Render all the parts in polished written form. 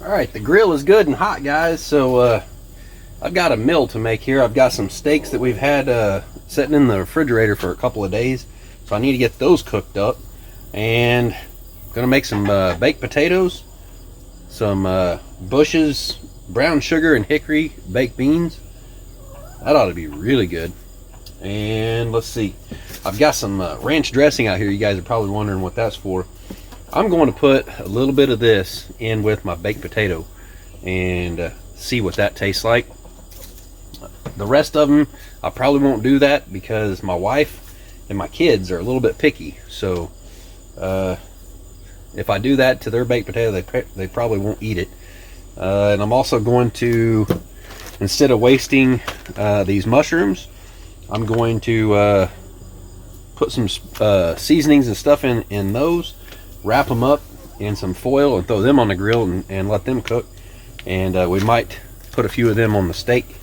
Alright, the grill is good and hot, guys. So I've got a meal to make here. I've got some steaks that we've had sitting in the refrigerator for a couple of days, so I need to get those cooked up. And I'm gonna make some baked potatoes, some Bush's brown sugar and hickory baked beans. That ought to be really good. And let's see, I've got some ranch dressing out here. You guys are probably wondering what that's for. I'm going to put a little bit of this in with my baked potato and see what that tastes like. The rest of them, I probably won't do that because my wife and my kids are a little bit picky. So if I do that to their baked potato, they probably won't eat it. And I'm also going to, instead of wasting these mushrooms, I'm going to put some seasonings and stuff in those, wrap them up in some foil and throw them on the grill and let them cook. And we might put a few of them on the steak.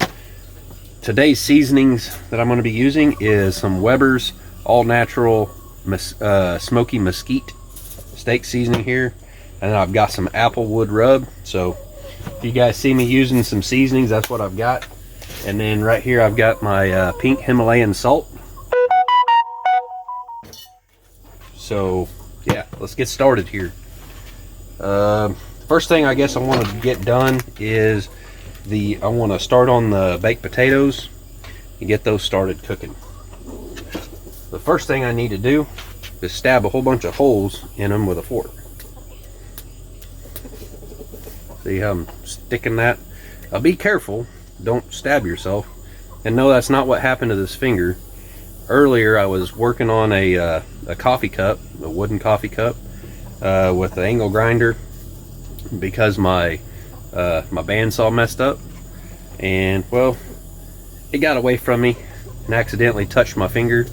Today's seasonings that I'm going to be using is some Weber's all natural smoky mesquite steak seasoning here, and then I've got some applewood rub. So if you guys see me using some seasonings, that's what I've got. And then right here I've got my pink Himalayan salt. So yeah, let's get started here. First thing I guess I want to get done is I want to start on the baked potatoes and get those started cooking. The first thing I need to do is stab a whole bunch of holes in them with a fork. See how I'm sticking that? Now be careful, don't stab yourself. And no, that's not what happened to this finger. Earlier I was working on a coffee cup, a wooden coffee cup, with the angle grinder because my bandsaw messed up, and well, it got away from me and accidentally touched my finger.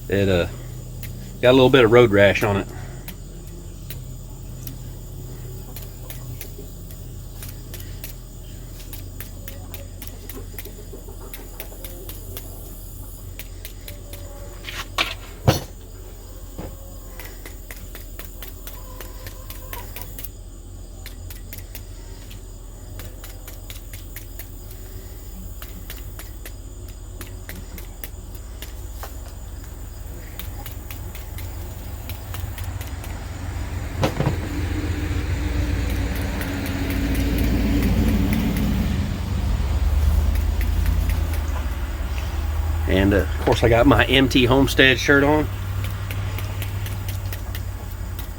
It got a little bit of road rash on it. And of course I got my MT Homestead shirt on.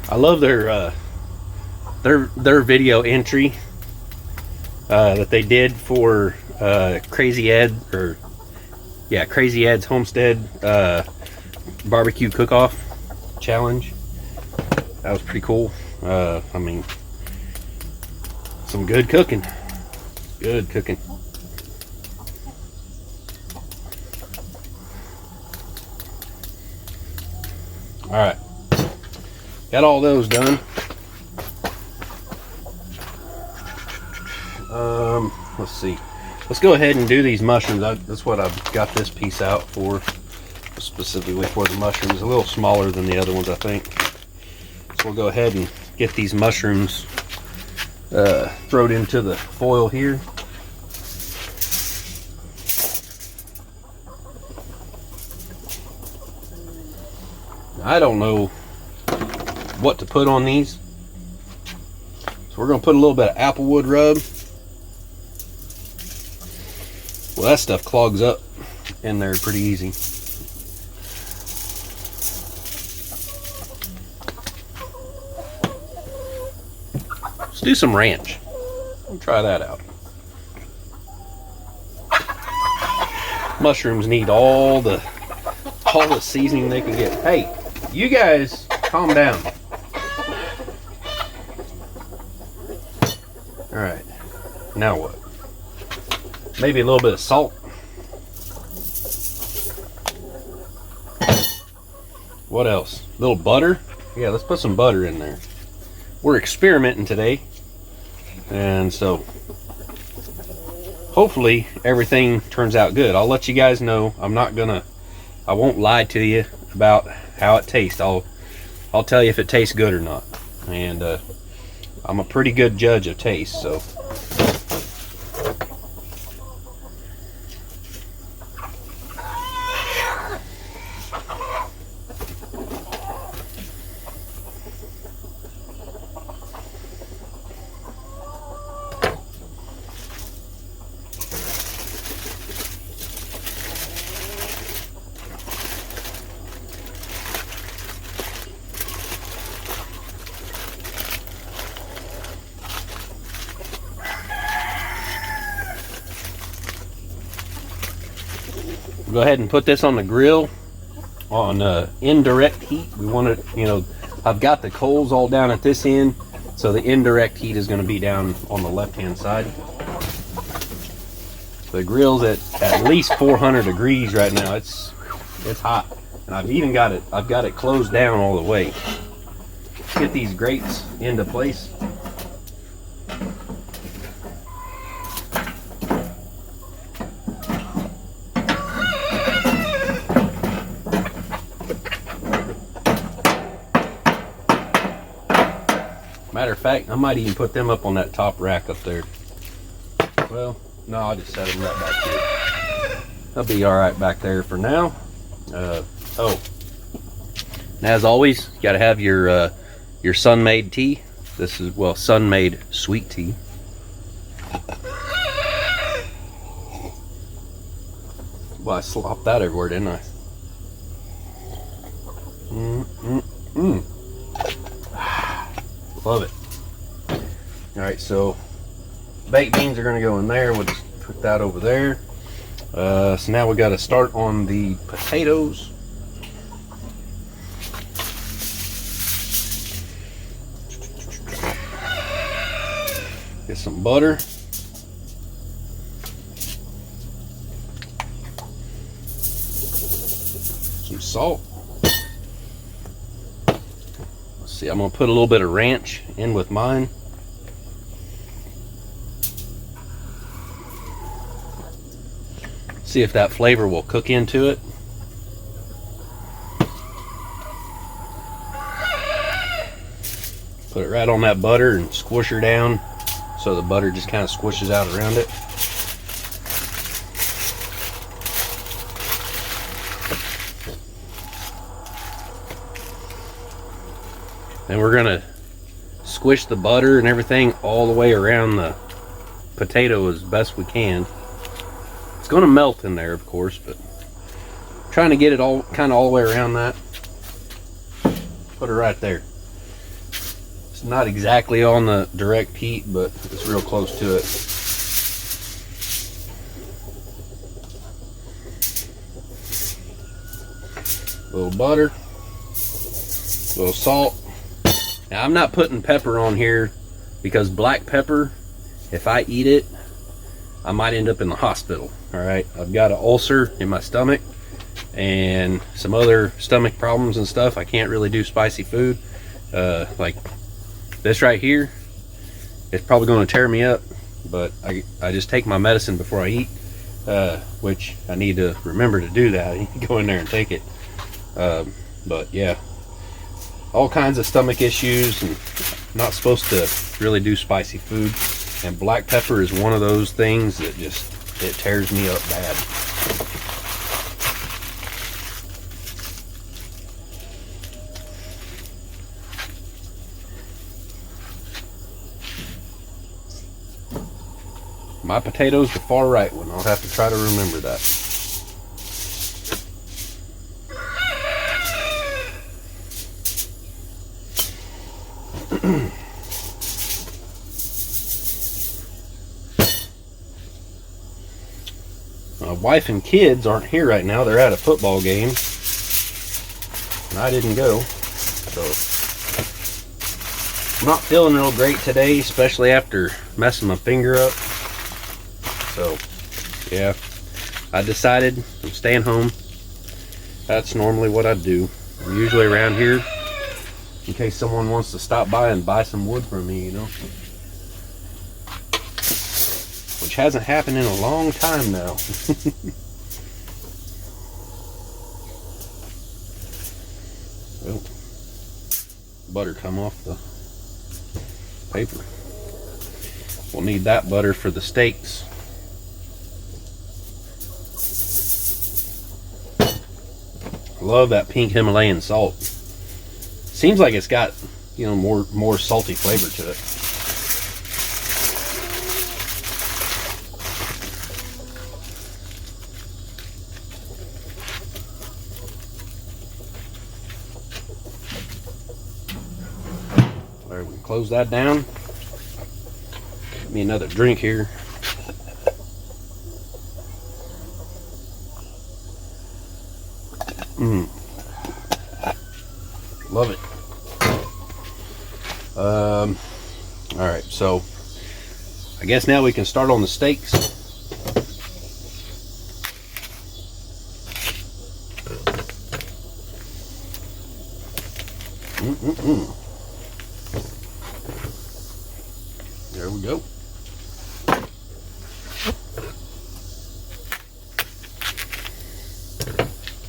I love their video entry that they did for Crazy Ed's Homestead barbecue cook-off challenge. That was pretty cool. I mean, some good cooking. Good cooking. Alright, got all those done. Let's see. Let's go ahead and do these mushrooms. That's what I've got this piece out for, specifically for the mushrooms. A little smaller than the other ones, I think. So we'll go ahead and get these mushrooms thrown into the foil here. I don't know what to put on these, so we're going to put a little bit of applewood rub. Well, that stuff clogs up in there pretty easy. Let's do some ranch. We'll try that out. Mushrooms need all the seasoning they can get. Hey, you guys calm down. Alright, now what? Maybe a little bit of salt. What else? A little butter? Yeah, let's put some butter in there. We're experimenting today, and so hopefully everything turns out good. I'll let you guys know. I won't lie to you about how it tastes. I'll tell you if it tastes good or not. And I'm a pretty good judge of taste, so. Go ahead and put this on the grill on indirect heat. We want to, you know, I've got the coals all down at this end, so the indirect heat is going to be down on the left hand side. The grill's at least 400 degrees right now. It's hot, and I've got it closed down all the way. Get these grates into place. Matter of fact, I might even put them up on that top rack up there. Well, no, I'll just set them right back here. They'll be all right back there for now. Oh, and as always, you got to have your sun-made tea. This is, well, sun-made sweet tea. Well, I slopped that everywhere, didn't I? Love it. All right, so baked beans are going to go in there. We'll just put that over there. So now we got to start on the potatoes. Get some butter. Some salt. See, I'm gonna put a little bit of ranch in with mine. See if that flavor will cook into it. Put it right on that butter and squish her down so the butter just kind of squishes out around it. And we're gonna squish the butter and everything all the way around the potato as best we can. It's gonna melt in there, of course, but trying to get it all kind of all the way around that. Put it right there. It's not exactly on the direct heat, but it's real close to it. A little butter, a little salt. Now, I'm not putting pepper on here because black pepper, if I eat it, I might end up in the hospital. All right, I've got an ulcer in my stomach and some other stomach problems and stuff. I can't really do spicy food. Like this right here, it's probably going to tear me up, but I just take my medicine before I eat, which I need to remember to do that. I need to go in there and take it. But yeah. All kinds of stomach issues, and not supposed to really do spicy food, and black pepper is one of those things that just, it tears me up bad. My potato's the far right one. I'll have to try to remember that. My wife and kids aren't here right now. They're at a football game, and I didn't go, so I'm not feeling real great today, especially after messing my finger up. So yeah, I decided I'm staying home. That's normally what I do. I'm usually around here in case someone wants to stop by and buy some wood from me, you know, which hasn't happened in a long time now. Well, butter come off the paper. We'll need that butter for the steaks. Love that pink Himalayan salt. Seems like it's got, you know, more salty flavor to it. There, we can close that down. Give me another drink here. Love it. All right, so I guess now we can start on the steaks. There we go.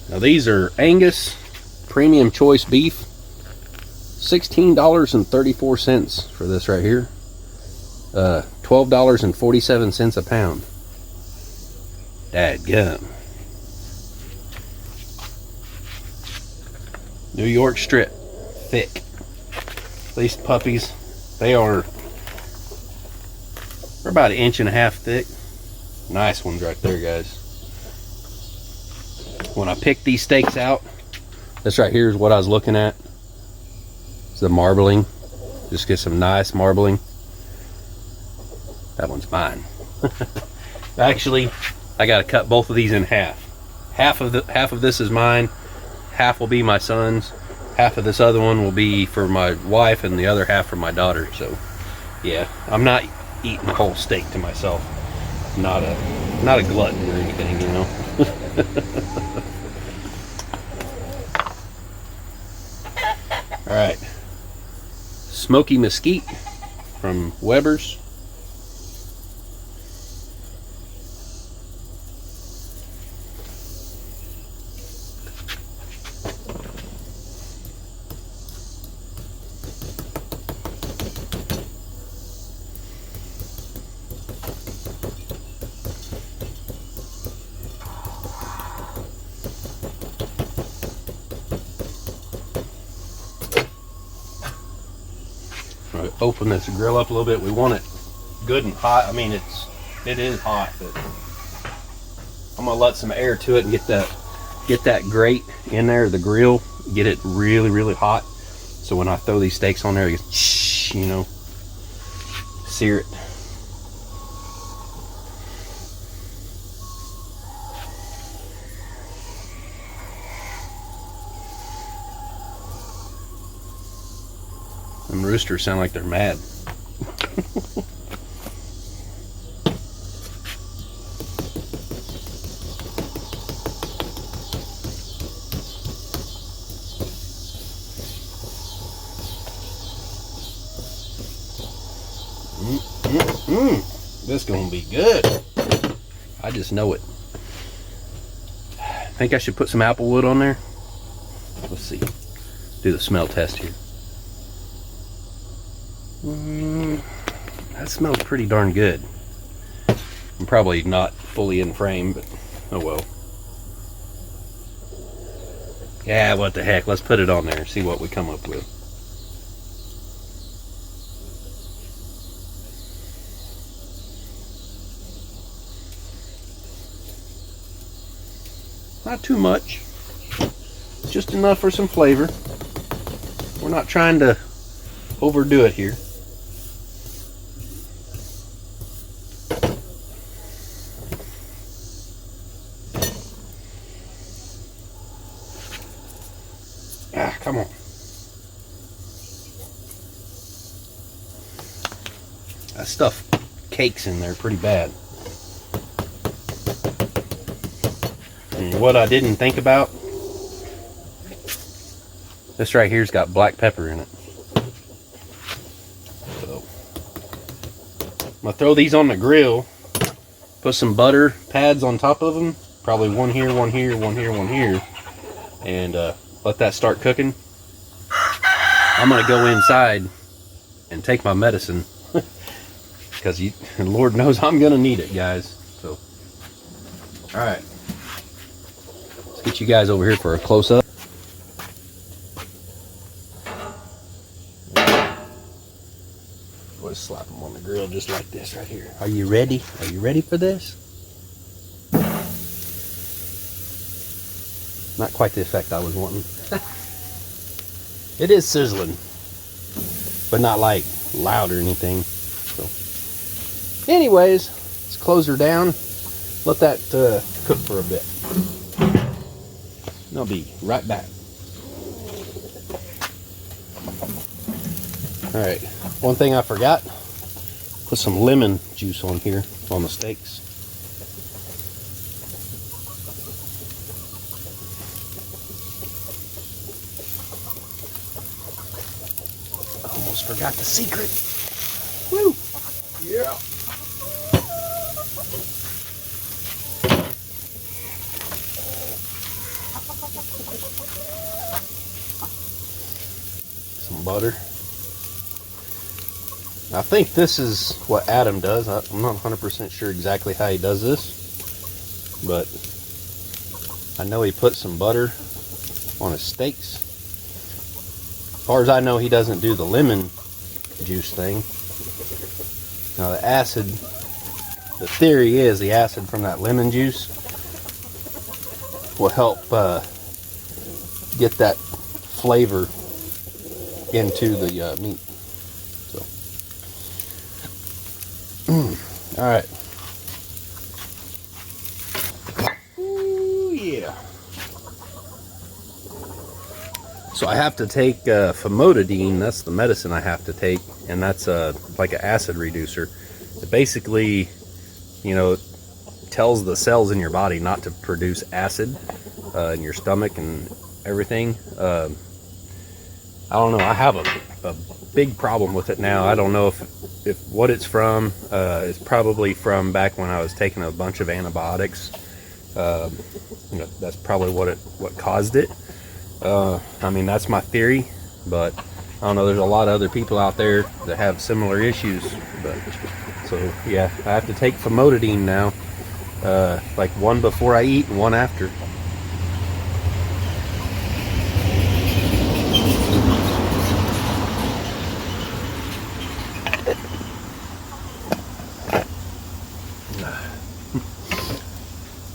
Now these are Angus premium choice beef. $16.34 for this right here. $12.47 a pound. Dadgum. New York strip, thick. These puppies, they're about 1.5 inches thick. Nice ones right there, guys. When I picked these steaks out, this right here is what I was looking at. It's the marbling. Just get some nice marbling. That one's mine. Actually, I gotta cut both of these in half. Half of this is mine. Half will be my son's. Half of this other one will be for my wife, and the other half for my daughter. So, yeah, I'm not eating the whole steak to myself. Not a glutton or anything, you know. All right. Smoky mesquite from Weber's. Open this grill up a little bit. We want it good and hot. I mean, it is hot, but I'm gonna let some air to it and get that grate in there, the grill, get it really hot. So when I throw these steaks on there, it gets, shh, you know, sear it. Them roosters sound like they're mad. This gonna be good. I just know it. I think I should put some apple wood on there. Let's see. Do the smell test here. That smells pretty darn good. I'm probably not fully in frame, but oh well. Yeah, what the heck. Let's put it on there and see what we come up with. Not too much. Just enough for some flavor. We're not trying to overdo it here. Ah, come on. That stuff cakes in there pretty bad. And what I didn't think about, this right here's got black pepper in it. So I'm gonna throw these on the grill, put some butter pads on top of them, probably one here, one here, one here, one here, and let that start cooking. I'm gonna go inside and take my medicine because Lord knows I'm gonna need it, guys. So, all right, let's get you guys over here for a close-up. Let's slap them on the grill just like this right here. Are you ready? Are you ready for this? Not quite the effect I was wanting. It is sizzling, but not like loud or anything. So, anyways, let's close her down. Let that cook for a bit. And I'll be right back. All right, one thing I forgot, put some lemon juice on here on the steaks. Almost forgot the secret. Woo! Yeah. Some butter. I think this is what Adam does. I'm not 100% sure exactly how he does this, but I know he puts some butter on his steaks. As far as I know, he doesn't do the lemon juice thing. Now the acid, the theory is the acid from that lemon juice will help get that flavor into the meat. So, all right. Ooh, yeah. So I have to take famotidine. That's the medicine I have to take, and that's like an acid reducer. It basically, you know, tells the cells in your body not to produce acid in your stomach and everything. I don't know. I have a big problem with it now. I don't know if what it's from. It's probably from back when I was taking a bunch of antibiotics. You know, that's probably what caused it. I mean, that's my theory, but I don't know. There's a lot of other people out there that have similar issues. But so yeah, I have to take famotidine now. Like one before I eat and one after.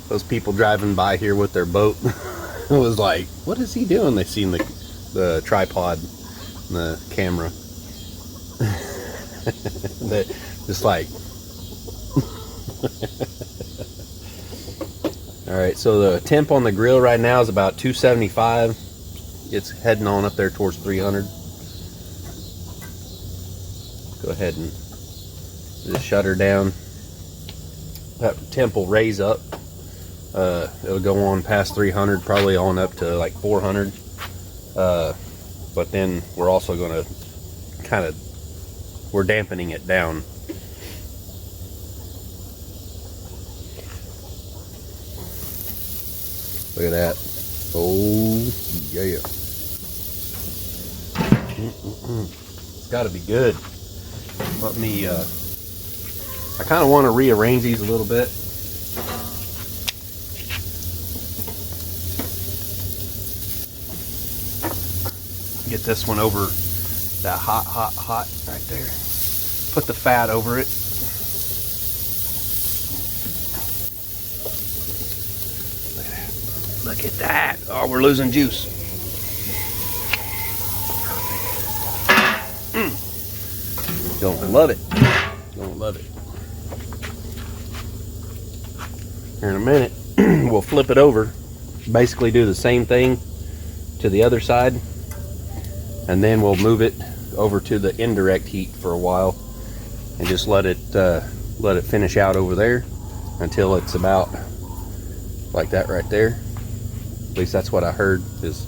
Those people driving by here with their boat was like, what is he doing? They seen the tripod and the camera. They just like all right, so the temp on the grill right now is about 275. It's heading on up there towards 300. Go ahead and just shut her down. That temp will raise up. It'll go on past 300, probably on up to like 400. But then we're also going to we're dampening it down. Look at that. Oh, yeah. It's got to be good. Let me, I kind of want to rearrange these a little bit. Get this one over that hot right there. Put the fat over it. Look at that. Oh, we're losing juice. Don't love it. Don't love it. Here in a minute, we'll flip it over. Basically do the same thing to the other side. And then we'll move it over to the indirect heat for a while and just let it finish out over there until it's about like that right there. At least that's what I heard, is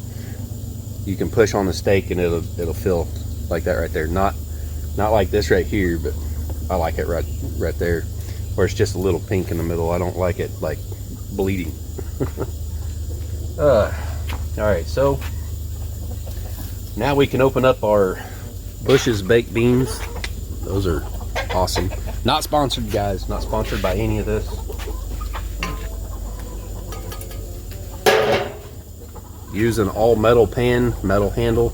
you can push on the steak and it'll feel like that right there. Not like this right here, but I like it right there where it's just a little pink in the middle. I don't like it like bleeding. All right, so now we can open up our Bush's baked beans. Those are awesome. Not sponsored, guys. Not sponsored by any of this. Use an all metal pan, metal handle.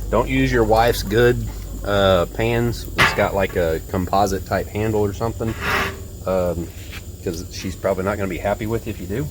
Don't use your wife's good pans. It's got like a composite type handle or something, because she's probably not going to be happy with you if you do.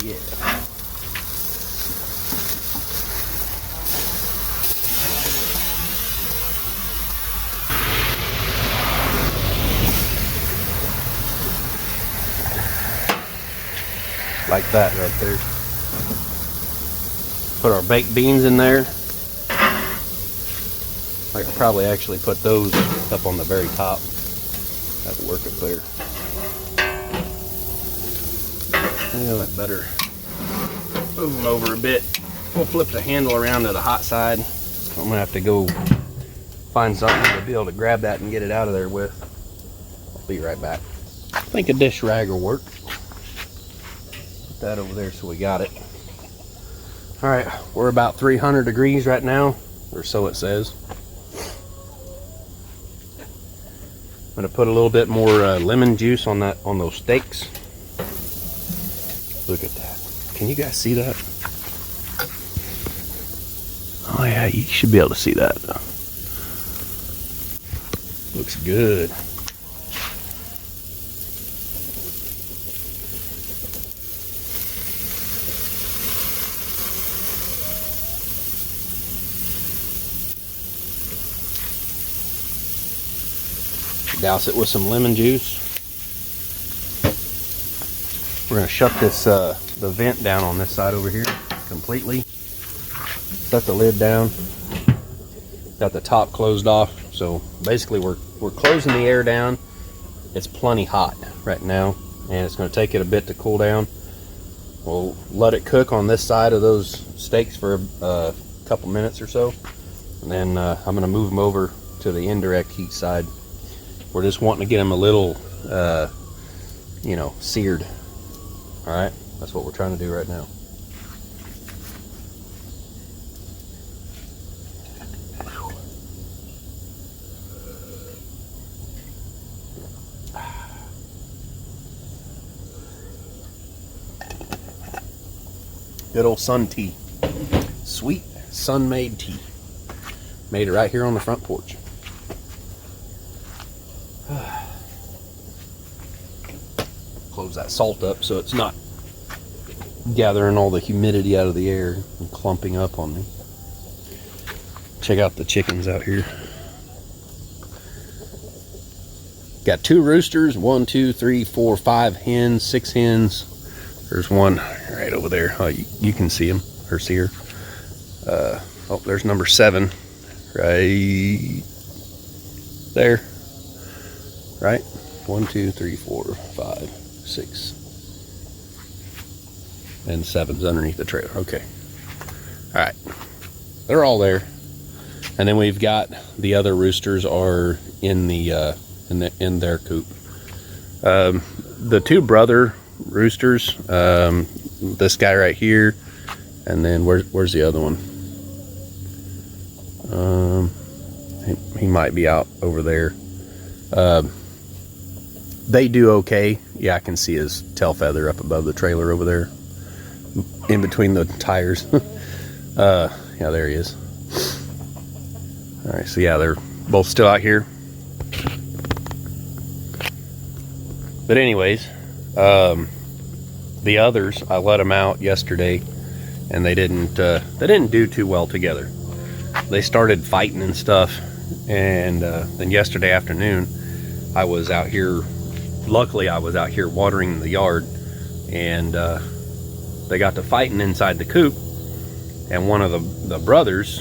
Yeah. Like that right there. Put our baked beans in there. I could probably actually put those up on the very top. That'd work up there. Yeah, I better move them over a bit. We'll flip the handle around to the hot side. I'm gonna have to go find something to be able to grab that and get it out of there with. I'll be right back. I think a dish rag will work. Put that over there so we got it. All right, we're about 300 degrees right now, or so it says. I'm gonna put a little bit more lemon juice on those steaks. Look at that. Can you guys see that? Oh yeah, you should be able to see that. Looks good. Douse it with some lemon juice. We're going to shut this the vent down on this side over here completely. Set the lid down. Got the top closed off. So basically we're closing the air down. It's plenty hot right now, and it's going to take it a bit to cool down. We'll let it cook on this side of those steaks for a couple minutes or so, and then I'm going to move them over to the indirect heat side. We're just wanting to get them a little, you know, seared. All right, that's what we're trying to do right now. Good old sun tea. Sweet sun-made tea. Made it right here on the front porch. Close that salt up so it's not gathering all the humidity out of the air and clumping up on me. Check out the chickens out here. Got 2 roosters, 1, 2, 3, 4, 5 hens, 6 hens. There's one right over there. Oh, you can see him or see her. Oh, there's number 7 right there. Right? 1, 2, 3, 4, 5, 6. And 7's underneath the trailer. Okay. All right. They're all there. And then we've got the other roosters are in the in their coop. The 2 brother roosters, this guy right here, and then where's the other one? He might be out over there. They do okay. Yeah, I can see his tail feather up above the trailer over there, in between the tires. Yeah, there he is. All right, so yeah, they're both still out here. But anyways, the others, I let them out yesterday, and they didn't do too well together. They started fighting and stuff, and then yesterday afternoon, I was out here. Luckily, I was out here watering the yard, and they got to fighting inside the coop. And one of the brothers,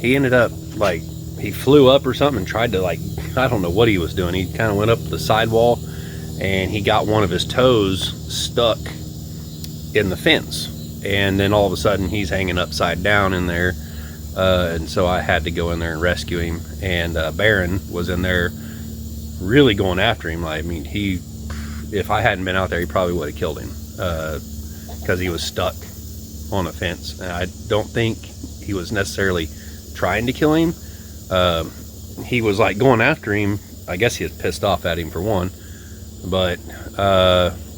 he ended up, like, he flew up or something and tried to, like, I don't know what he was doing. He kind of went up the sidewall, and he got one of his toes stuck in the fence. And then all of a sudden, he's hanging upside down in there. And so I had to go in there and rescue him. And Baron was in there really going after him. I mean, if I hadn't been out there, he probably would have killed him, because he was stuck on a fence. And I don't think he was necessarily trying to kill him. He was like going after him. I guess he was pissed off at him for one, but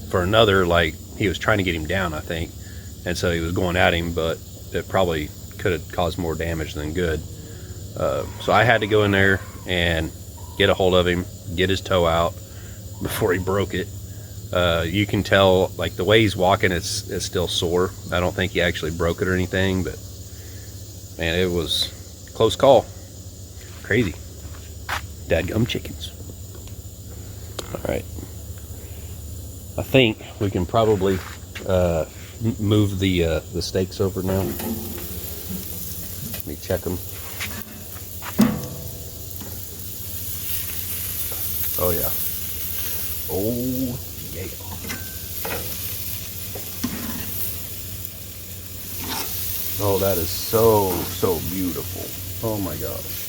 for another, like, he was trying to get him down, I think. And so he was going at him, but it probably could have caused more damage than good. So I had to go in there and get a hold of him, get his toe out before he broke it. You can tell, like, the way he's walking, it's still sore. I don't think he actually broke it or anything, but man, it was a close call. Crazy. Dadgum chickens. All right. I think we can probably move the steaks over now. Let me check them. Oh yeah. Oh yeah. Oh, that is so beautiful. Oh my gosh.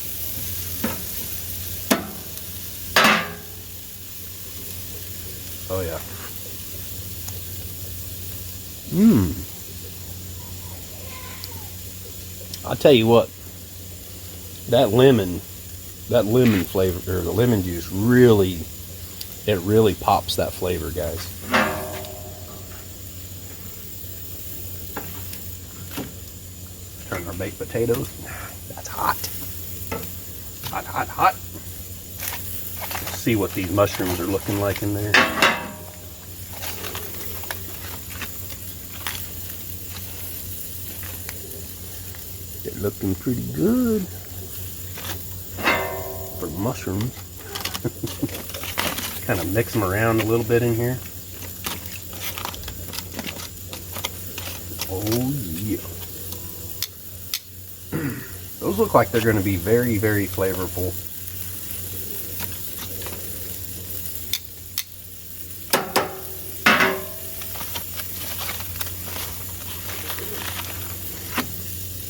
Oh yeah. I'll tell you what, that lemon flavor, or the lemon juice, really pops that flavor, guys. Turn our baked potatoes. That's hot. Hot, hot, hot. Let's see what these mushrooms are looking like in there. They're looking pretty good for mushrooms. Kind of mix them around a little bit in here. Oh yeah. Those look like they're going to be very, very flavorful.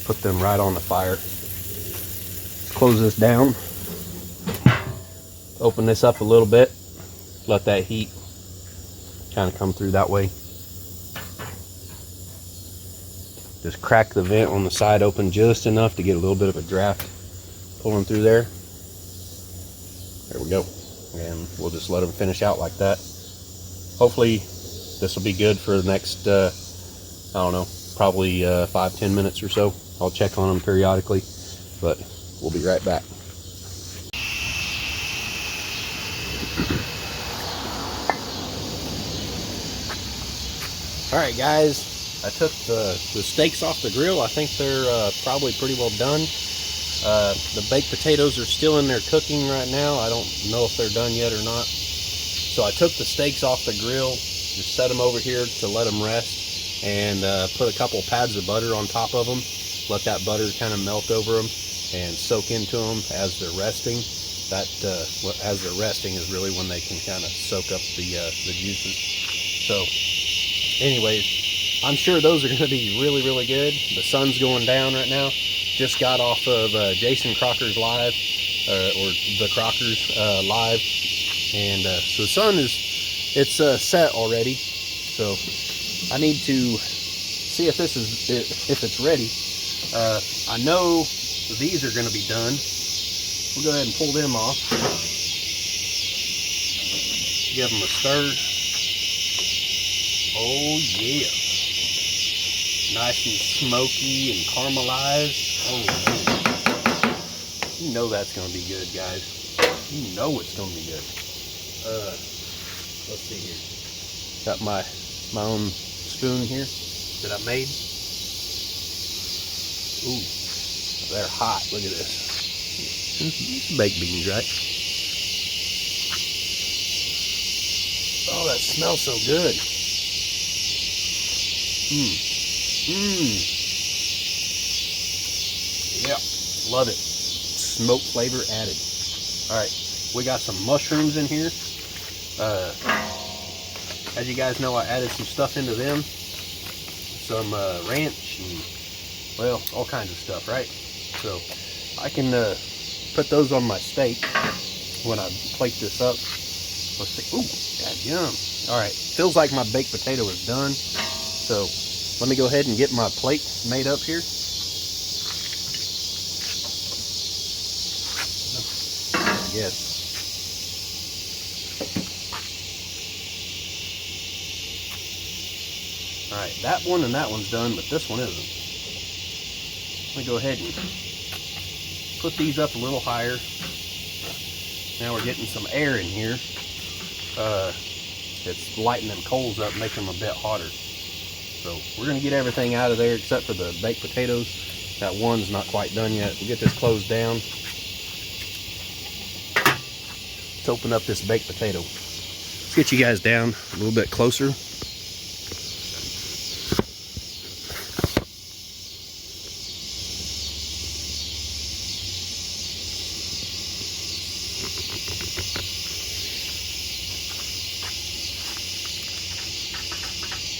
Put them right on the fire. Let's close this down. Open this up a little bit. Let that heat kind of come through that way. Just crack the vent on the side open just enough to get a little bit of a draft pulling through there. There we go. And we'll just let them finish out like that. Hopefully this will be good for the next, I don't know, probably 5-10 minutes or so. I'll check on them periodically, but we'll be right back. All right, guys. I took the steaks off the grill. I think they're probably pretty well done. The baked potatoes are still in there cooking right now. I don't know if they're done yet or not. So I took the steaks off the grill, just set them over here to let them rest, and put a couple pads of butter on top of them. Let that butter kind of melt over them and soak into them as they're resting. That as they're resting is really when they can kind of soak up the juices. So anyways, I'm sure those are going to be really, really good. The sun's going down right now. Just got off of Jason Crocker's live, or the Crockers live, and so the sun it's set already. So I need to see if if it's ready. I know these are going to be done. We'll go ahead and pull them off. Give them a stir. Oh yeah. Nice and smoky and caramelized. Oh, You know that's gonna be good, guys. You know it's gonna be good. Let's see here. Got my own spoon here that I made. Ooh, they're hot. Look at this. Baked beans, right? Oh, that smells so good. Yeah, love it. Smoke flavor added. All right, we got some mushrooms in here. As you guys know, I added some stuff into them. Some ranch and, well, all kinds of stuff, right? So I can put those on my steak when I plate this up. Let's see. Ooh, god yum. All right, feels like my baked potato is done. So let me go ahead and get my plate made up here. Yes. All right, that one and that one's done, but this one isn't. Let me go ahead and put these up a little higher. Now we're getting some air in here. It's lighting them coals up, making them a bit hotter. So we're gonna get everything out of there except for the baked potatoes. That one's not quite done yet. We'll get this closed down. Let's open up this baked potato. Let's get you guys down a little bit closer.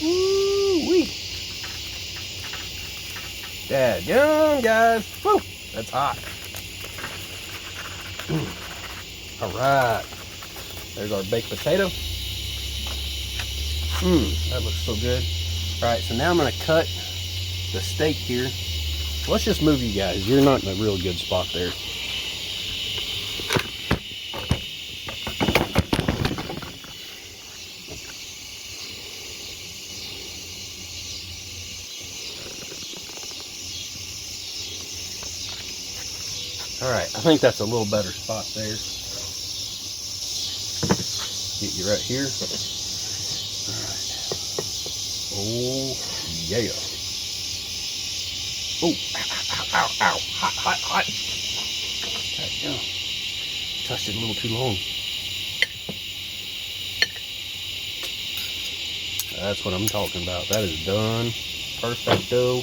Woo-wee. Dadgum, guys. Woo, that's hot. All right. There's our baked potato. That looks so good. All right, so now I'm gonna cut the steak here. Let's just move you guys. You're not in a real good spot there. All right, I think that's a little better spot there. Get you right here. All right. Oh, yeah. Oh, ow, ow, ow, hot, hot, hot. God, touched it a little too long. That's what I'm talking about. That is done. Perfecto.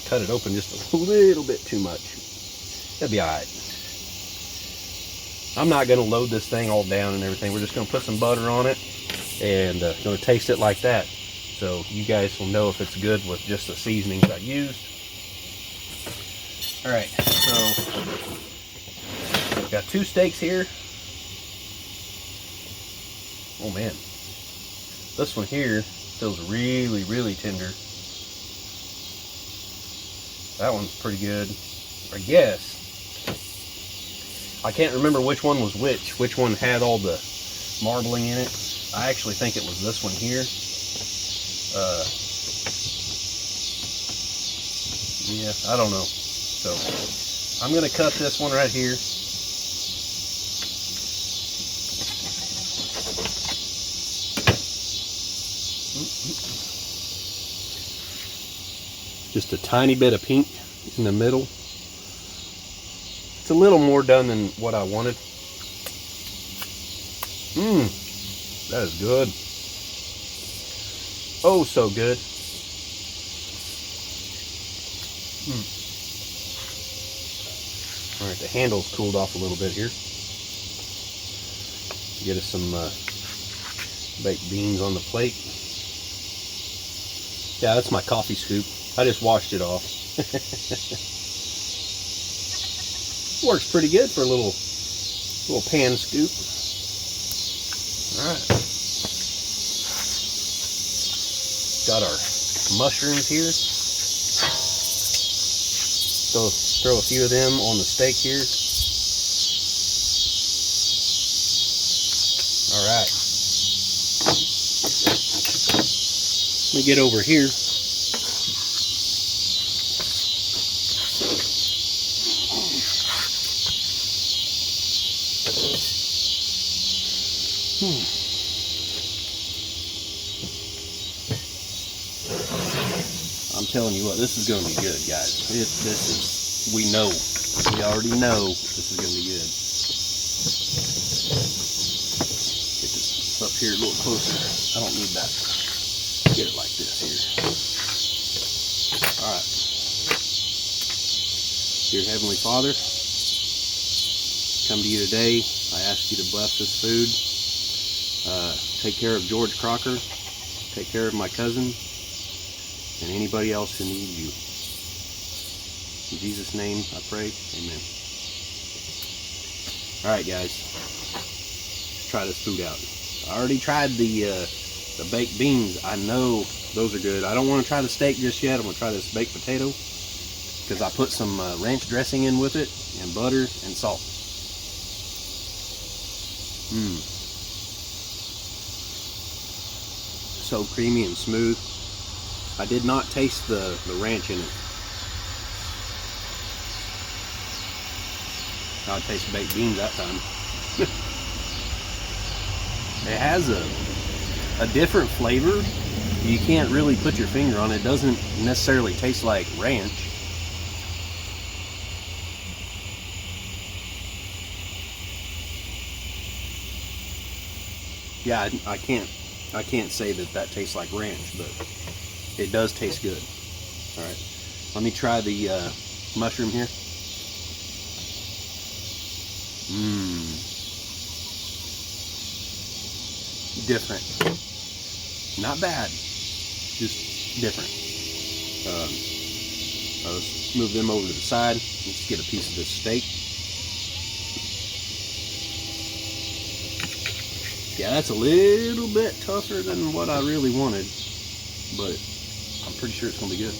Cut it open just a little bit too much. That'll be all right. I'm not going to load this thing all down and everything. We're just going to put some butter on it and going to taste it like that. So you guys will know if it's good with just the seasonings I used. All right, so I've got 2 steaks here. Oh man, this one here feels really, really tender. That one's pretty good, I guess. I can't remember which one was which one had all the marbling in it. I actually think it was this one here. Yeah, I don't know. So I'm gonna cut this one right here. Just a tiny bit of pink in the middle. It's a little more done than what I wanted. That is good. Oh, so good. All right, the handle's cooled off a little bit here. Get us some baked beans on the plate. Yeah, that's my coffee scoop. I just washed it off. Works pretty good for a little pan scoop. All right. Got our mushrooms here. So throw a few of them on the steak here. All right. me get over here. I'm telling you what, this is going to be good, guys. We already know this is going to be good. Get this up here a little closer. I don't need that. Get it like this here. All right. Dear Heavenly Father, come to you today. I ask you to bless this food. Take care of George Crocker. Take care of my cousin and anybody else who needs you. In Jesus' name I pray, amen. Alright guys, let's try this food out. I already tried the baked beans. I know those are good. I don't want to try the steak just yet. I'm going to try this baked potato because I put some ranch dressing in with it and butter and salt. So creamy and smooth. I did not taste the ranch in it. I'll taste baked beans that time. It has a different flavor. You can't really put your finger on it. It doesn't necessarily taste like ranch. Yeah, I can't say that tastes like ranch, but it does taste good. All right, let me try the mushroom here. Different. Not bad, just different. Let's move them over to the side. Let's get a piece of this steak. Yeah, that's a little bit tougher than what I really wanted, but I'm pretty sure it's going to be good.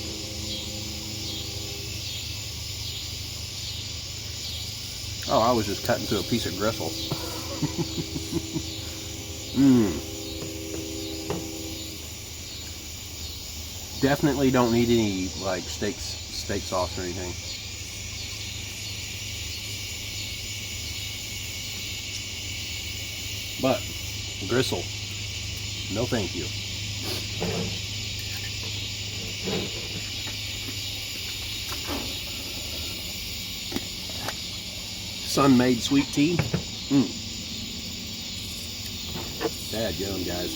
Oh, I was just cutting through a piece of gristle. Definitely don't need any like steak sauce or anything. But gristle, no thank you. Sun-made sweet tea. Dadgum, guys.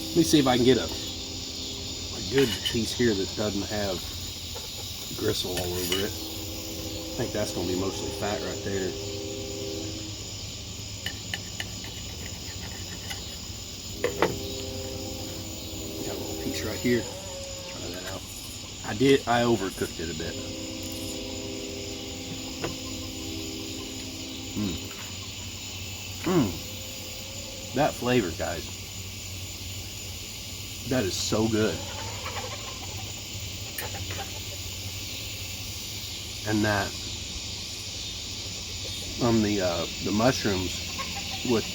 Let me see if I can get a good piece here that doesn't have gristle all over it. I think that's going to be mostly fat right there. Got a little piece right here. Try that out. I overcooked it a bit. That flavor, guys. That is so good. And that the mushrooms with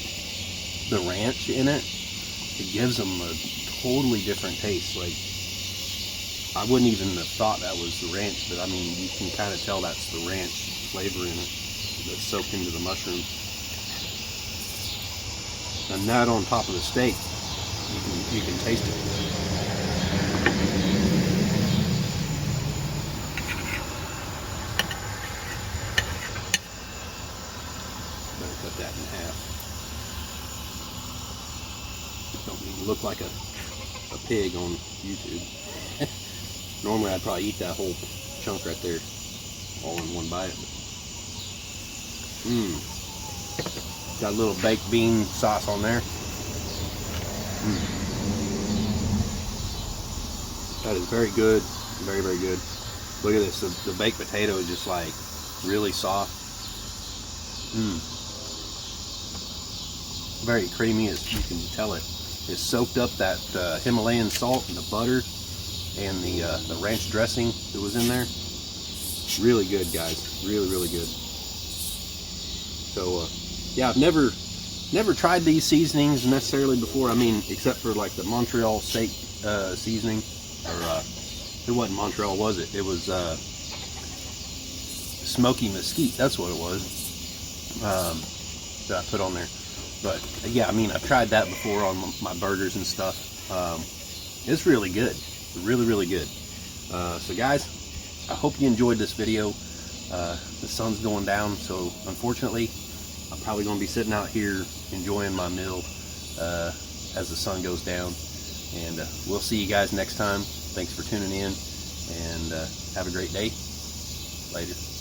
the ranch in it, it gives them a totally different taste. Like, I wouldn't even have thought that was the ranch, but I mean, you can kind of tell that's the ranch flavor in it that's soaked into the mushroom. And that on top of the steak, you can taste it. Better cut that in half. Don't need to look like a pig on YouTube. Normally I'd probably eat that whole chunk right there all in one bite. Got a little baked bean sauce on there. That is very good. Very, very good. Look at this. The baked potato is just like really soft. Very creamy, as you can tell it. It soaked up that Himalayan salt and the butter and the ranch dressing that was in there. Really good, guys. Really, really good. So, yeah, I've never Never tried these seasonings necessarily before. I mean, except for like the Montreal steak seasoning, or it wasn't Montreal, was it? It was smoky mesquite. That's what it was that I put on there. But yeah, I mean, I've tried that before on my burgers and stuff. It's really good, really, really good. So guys, I hope you enjoyed this video. The sun's going down, so unfortunately I'm probably going to be sitting out here enjoying my meal as the sun goes down. And we'll see you guys next time. Thanks for tuning in, and have a great day. Later.